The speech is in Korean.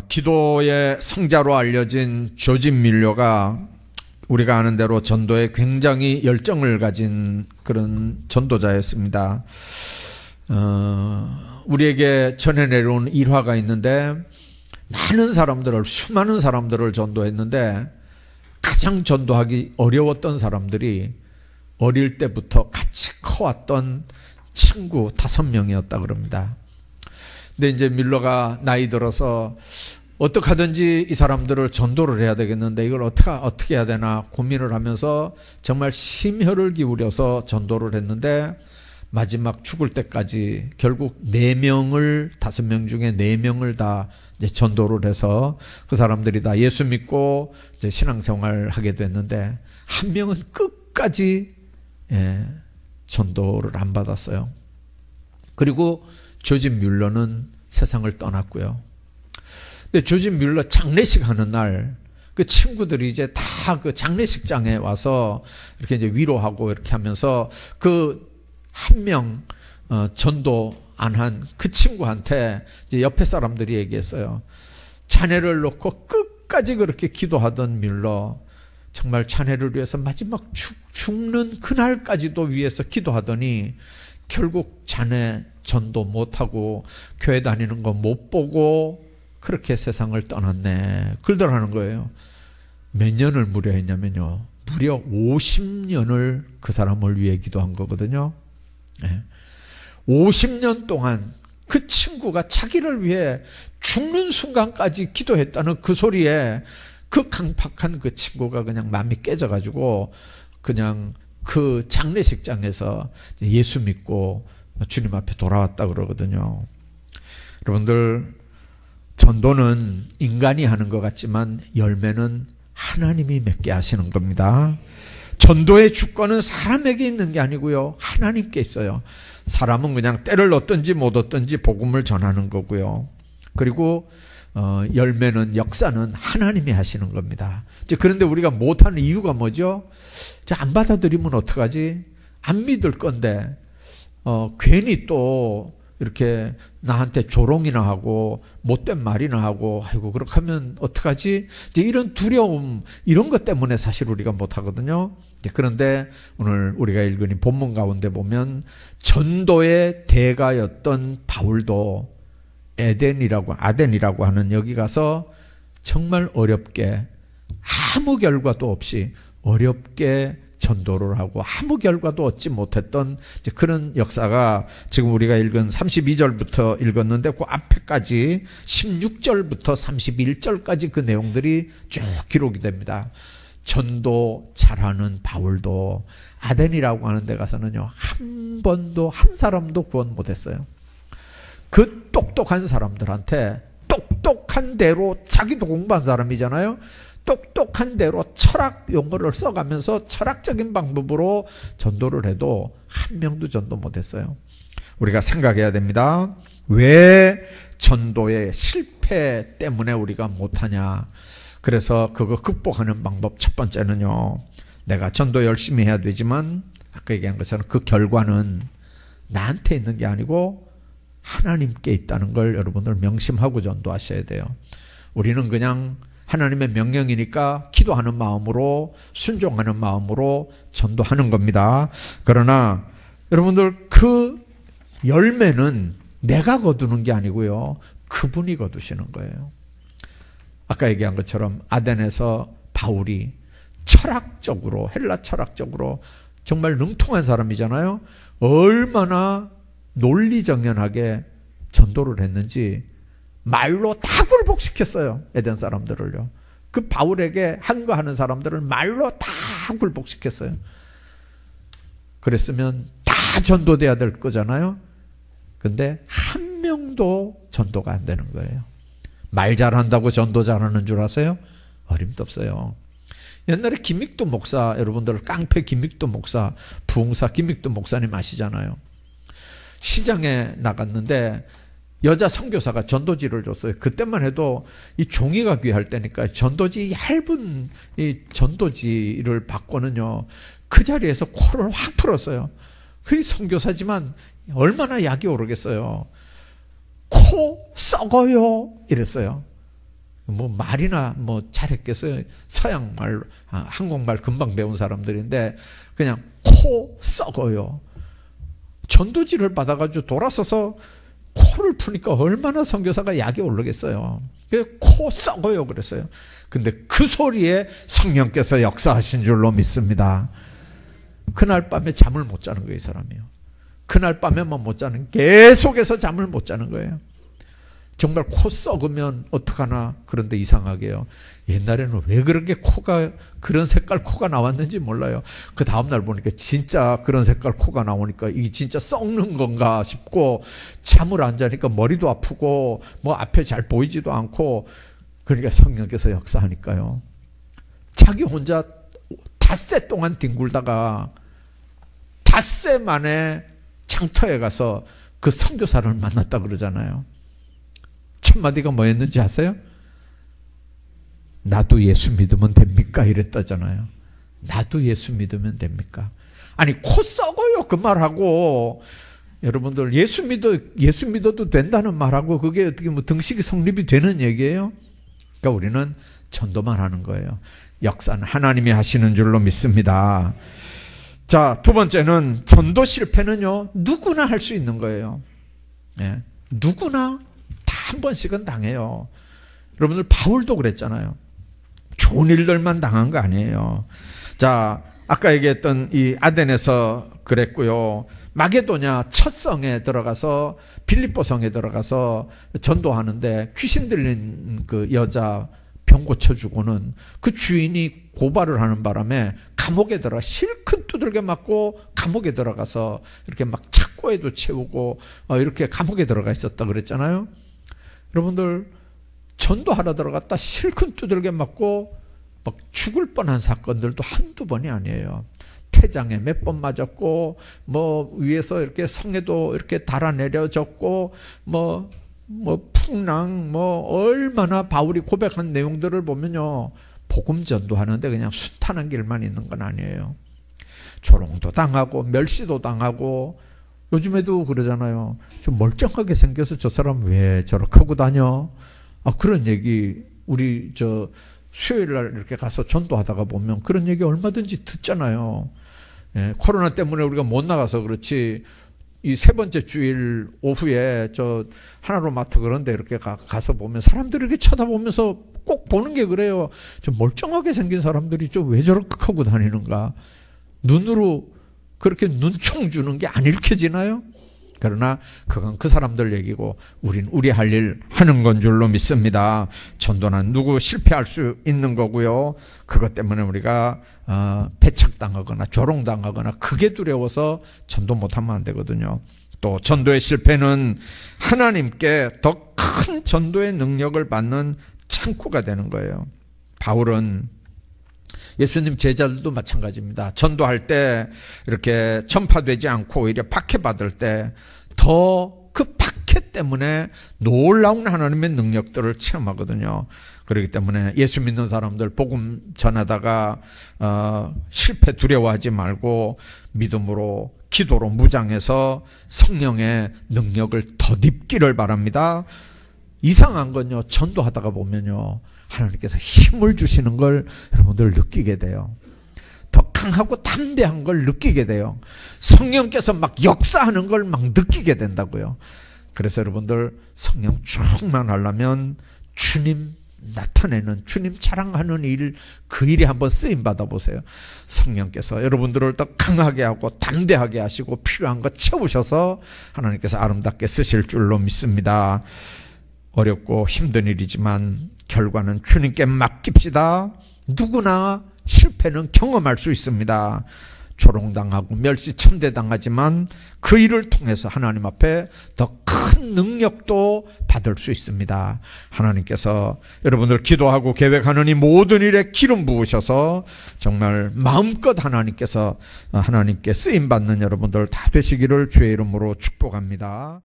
기도의 성자로 알려진 조지 밀러가 우리가 아는 대로 전도에 굉장히 열정을 가진 그런 전도자였습니다. 우리에게 전해 내려온 일화가 있는데 수많은 사람들을 전도했는데 가장 전도하기 어려웠던 사람들이 어릴 때부터 같이 커왔던 친구 5명이었다 그럽니다. 근데 이제 밀러가 나이 들어서 어떻게 하든지 이 사람들을 전도를 해야 되겠는데 이걸 어떻게 해야 되나 고민을 하면서 정말 심혈을 기울여서 전도를 했는데 마지막 죽을 때까지 결국 5명 중에 4명을 다 이제 전도를 해서 그 사람들이 다 예수 믿고 이제 신앙생활을 하게 됐는데 한 명은 끝까지 전도를 안 받았어요. 그리고 조지 밀러는 세상을 떠났고요. 근데 조지 밀러 장례식 하는 날 그 친구들이 이제 다 그 장례식장에 와서 이렇게 이제 위로하고 이렇게 하면서 그 한 명 전도 안 한 그 친구한테 이제 옆에 사람들이 얘기했어요. 자네를 놓고 끝까지 그렇게 기도하던 밀러 정말 자네를 위해서 마지막 죽는 그날까지도 위해서 기도하더니 결국 자네 전도 못하고 교회 다니는 거 못 보고 그렇게 세상을 떠났네. 그러더라는 거예요. 몇 년을 무려 했냐면요. 무려 50년을 그 사람을 위해 기도한 거거든요. 50년 동안 그 친구가 자기를 위해 죽는 순간까지 기도했다는 그 소리에 그 강팍한 그 친구가 그냥 마음이 깨져가지고 그냥 그 장례식장에서 예수 믿고 주님 앞에 돌아왔다 그러거든요. 여러분들, 전도는 인간이 하는 것 같지만 열매는 하나님이 맺게 하시는 겁니다. 전도의 주권은 사람에게 있는 게 아니고요, 하나님께 있어요. 사람은 그냥 때를 얻든지 못 얻든지 복음을 전하는 거고요. 그리고 열매는, 역사는 하나님이 하시는 겁니다. 그런데 우리가 못하는 이유가 뭐죠? 안 받아들이면 어떡하지? 안 믿을 건데 괜히 또 이렇게 나한테 조롱이나 하고 못된 말이나 하고 아이고 그렇게 하면 어떡하지? 이제 이런 두려움, 이런 것 때문에 사실 우리가 못하거든요. 그런데 오늘 우리가 읽은 이 본문 가운데 보면 전도의 대가였던 바울도 아덴이라고 하는 여기 가서 정말 어렵게 아무 결과도 없이 어렵게 전도를 하고 아무 결과도 얻지 못했던 그런 역사가 지금 우리가 읽은 32절부터 읽었는데 그 앞에까지 16절부터 31절까지 그 내용들이 쭉 기록이 됩니다. 전도 잘하는 바울도 아덴이라고 하는 데 가서는요, 한 사람도 구원 못했어요. 그 똑똑한 사람들한테 똑똑한 대로, 자기도 공부한 사람이잖아요. 똑똑한 대로 철학 용어를 써가면서 철학적인 방법으로 전도를 해도 한 명도 전도 못했어요. 우리가 생각해야 됩니다. 왜 전도의 실패 때문에 우리가 못하냐. 그래서 그거 극복하는 방법 첫 번째는요, 내가 전도 열심히 해야 되지만 아까 얘기한 것처럼 그 결과는 나한테 있는 게 아니고 하나님께 있다는 걸 여러분들 명심하고 전도하셔야 돼요. 우리는 그냥 하나님의 명령이니까 기도하는 마음으로, 순종하는 마음으로 전도하는 겁니다. 그러나 여러분들, 그 열매는 내가 거두는 게 아니고요, 그분이 거두시는 거예요. 아까 얘기한 것처럼 아덴에서 바울이 철학적으로, 헬라 철학적으로 정말 능통한 사람이잖아요. 얼마나 논리정연하게 전도를 했는지 말로 다 굴복시켰어요. 에덴 사람들을요. 그 바울에게 항거하는 사람들을 말로 다 굴복시켰어요. 그랬으면 다 전도돼야 될 거잖아요. 근데 한 명도 전도가 안 되는 거예요. 말 잘한다고 전도 잘하는 줄 아세요? 어림도 없어요. 옛날에 김익도 목사, 여러분들 깡패 김익도 목사, 부흥사 김익도 목사님 아시잖아요. 시장에 나갔는데 여자 선교사가 전도지를 줬어요. 그때만 해도 이 종이가 귀할 때니까 전도지, 얇은 이 전도지를 받고는요, 그 자리에서 코를 확 풀었어요. 그 선교사지만 얼마나 약이 오르겠어요. 코 썩어요 이랬어요. 뭐 말이나 뭐 잘했겠어요. 서양말, 한국말 금방 배운 사람들인데 그냥 코 썩어요. 전도지를 받아가지고 돌아서서 코를 푸니까 얼마나 선교사가 약이 오르겠어요. 코 썩어요 그랬어요. 근데 그 소리에 성령께서 역사하신 줄로 믿습니다. 그날 밤에 잠을 못 자는 거예요, 이 사람이요. 그날 밤에만 못 자는, 계속해서 잠을 못 자는 거예요. 정말 코 썩으면 어떡하나. 그런데 이상하게요, 옛날에는 왜 그렇게 코가, 그런 색깔 코가 나왔는지 몰라요. 그 다음날 보니까 진짜 그런 색깔 코가 나오니까 이게 진짜 썩는 건가 싶고, 잠을 안 자니까 머리도 아프고 뭐 앞에 잘 보이지도 않고. 그러니까 성령께서 역사하니까요, 자기 혼자 닷새 동안 뒹굴다가 닷새 만에 장터에 가서 그 선교사를 만났다 그러잖아요. 첫 마디가 뭐였는지 아세요? 나도 예수 믿으면 됩니까? 이랬다잖아요. 나도 예수 믿으면 됩니까? 아니, 코 썩어요 그 말하고, 여러분들 예수 믿어도 된다는 말하고 그게 어떻게 뭐 등식이 성립이 되는 얘기예요? 그러니까 우리는 전도만 하는 거예요. 역사는 하나님이 하시는 줄로 믿습니다. 자, 두 번째는 전도 실패는요, 누구나 할 수 있는 거예요. 예, 누구나 다 한 번씩은 당해요. 여러분들 바울도 그랬잖아요. 좋은 일들만 당한 거 아니에요. 자, 아까 얘기했던 이 아덴에서 그랬고요. 마게도냐 첫 성에 들어가서, 빌립보 성에 들어가서 전도하는데 귀신 들린 그 여자 병 고쳐주고는 그 주인이 고발을 하는 바람에 감옥에 들어가 실컷 두들겨 맞고 감옥에 들어가서 이렇게 막 착고에도 채우고 이렇게 감옥에 들어가 있었다 그랬잖아요. 여러분들 전도하러 들어갔다 실컷 두들겨 맞고 막 죽을 뻔한 사건들도 한두 번이 아니에요. 태장에 몇 번 맞았고, 뭐 위에서 이렇게 성에도 이렇게 달아내려졌고, 뭐 풍랑, 뭐 얼마나 바울이 고백한 내용들을 보면요, 복음 전도하는데 그냥 숱하는 길만 있는 건 아니에요. 조롱도 당하고 멸시도 당하고. 요즘에도 그러잖아요. 좀 멀쩡하게 생겨서 저 사람 왜 저렇게 하고 다녀? 그런 얘기 우리 수요일 날 이렇게 가서 전도하다가 보면 그런 얘기 얼마든지 듣잖아요. 예, 코로나 때문에 우리가 못 나가서 그렇지, 이 세 번째 주일 오후에 하나로마트 그런 데 이렇게 가서 보면 사람들이 이렇게 쳐다보면서 꼭 보는 게 그래요. 좀 멀쩡하게 생긴 사람들이 좀 왜 저렇게 하고 다니는가. 눈으로 그렇게 눈총 주는 게 안 읽혀지나요? 그러나 그건 그 사람들 얘기고, 우린 우리 할 일 하는 건 줄로 믿습니다. 전도는 누구 실패할 수 있는 거고요. 그것 때문에 우리가 배척당하거나 조롱당하거나 그게 두려워서 전도 못하면 안 되거든요. 또 전도의 실패는 하나님께 더 큰 전도의 능력을 받는 창구가 되는 거예요. 바울은 예수님 제자들도 마찬가지입니다. 전도할 때 이렇게 전파되지 않고 오히려 박해받을 때 더 그 박해 때문에 놀라운 하나님의 능력들을 체험하거든요. 그렇기 때문에 예수 믿는 사람들 복음 전하다가 실패 두려워하지 말고 믿음으로, 기도로 무장해서 성령의 능력을 덧입기를 바랍니다. 이상한 건요, 전도하다가 보면요, 하나님께서 힘을 주시는 걸 여러분들 느끼게 돼요. 더 강하고 담대한 걸 느끼게 돼요. 성령께서 막 역사하는 걸 막 느끼게 된다고요. 그래서 여러분들 성령 충만하려면 주님 나타내는, 주님 자랑하는 일, 그 일에 한번 쓰임 받아보세요. 성령께서 여러분들을 더 강하게 하고 담대하게 하시고 필요한 거 채우셔서 하나님께서 아름답게 쓰실 줄로 믿습니다. 어렵고 힘든 일이지만 결과는 주님께 맡깁시다. 누구나 실패는 경험할 수 있습니다. 조롱당하고 멸시 천대당하지만 그 일을 통해서 하나님 앞에 더 큰 능력도 받을 수 있습니다. 하나님께서 여러분들 기도하고 계획하는 이 모든 일에 기름 부으셔서 정말 마음껏 하나님께 쓰임받는 여러분들 다 되시기를 주의 이름으로 축복합니다.